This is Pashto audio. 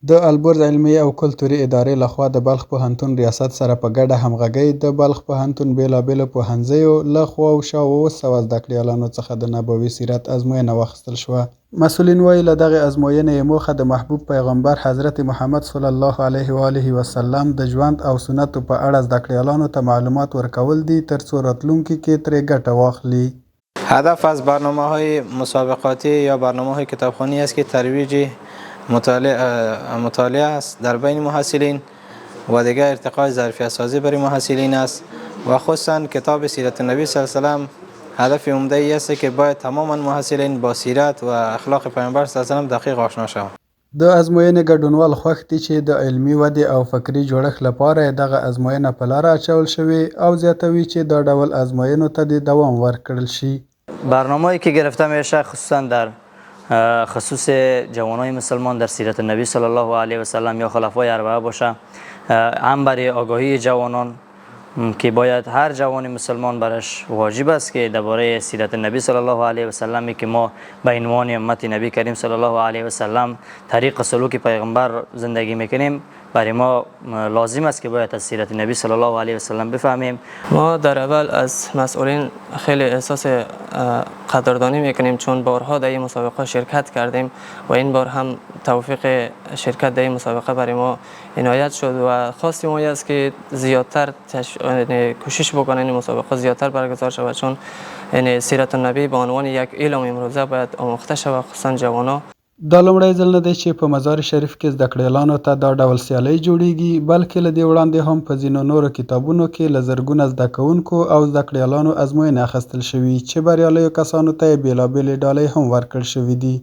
د البرز علمي او کلتوري ادارې لخوا د بلخ پوهنتون ریاست سره په ګډه همغږۍ د بلخ پوهنتون بېلابېلو پوهنځیو له خوا شاوخوا 700 زده کړیالانو څخه د نبوي سیرت ازموینه واخیستل شوه. مسؤلین وایي له دغې ازموینې موخه د محبوب پیغمبر حضرت محمد صلی الله علیه و آله وسلم د ژوند او سنتو په اړه زده کړیالانو ته معلومات ورکول دي ترڅو راتلونکي کې ترې ګټه واخلي. هدف از برنامه‌های مسابقاتی یا برنامه‌های کتابخوانی است که ترویج مطالعه است در بین محصلین و دیگر ارتقاء ظرفیت سازی برای محصلین است و خصوصا کتاب سیرت النبی صلی الله علیه و سلم هدف عمده ای است که باید تماما محصلین با سیرت و اخلاق پیامبر صلی الله علیه و سلم دقیق آشنا شوند. د ازموینې ګډونوال خوښ دي چې د علمي ودې او فکري جوړښت لپاره دغه ازموینه په لاره اچول شوې او زیاتوي چې دا ډول ازموینو ته د دوام ورکړل شي. برنامه‌ای که گرفته میشه خصوصا در خصوص جوانای مسلمان در سیرت النبی صلی الله علیه و سلم یا خلفای اربعه باشه، هم برای آگاهی جوانان که باید هر جوان مسلمان برش واجب است که درباره سیرت النبی صلی الله علیه و سلمی که ما به عنوان امت نبی کریم صلی الله علیه و سلم طریق سلوک پیغمبر زندگی میکنیم، برای ما لازم است که باید از سیرت نبی صلی الله علیه و سلم بفهمیم. ما در اول از مسئولین خیلی احساس قدردانی میکنیم چون بارها در این مسابقه شرکت کردیم و این بار هم توفیق شرکت در این مسابقه برای ما عنایت شد و خواستیم ما است که زیادتر کوشش بکنن این مسابقه زیادتر برگزار شود چون سیرت النبی به عنوان یک علم امروزه باید آموخته شود خصوصا جوانا. دا لومړی ځل نه دی چې په مزار شریف کې زده کړیالانو ته دا ډول سیالۍ جوړیږي، بلکې له دې وړاندې هم په ځینو نورو کتابونو کې له زرګونه زده کوونکو او زده کړیالانو ازموینې اخیستل شوي چې بریالیو کسانو ته یې بېلابېلې ډالۍ هم ورکړل شوي دي.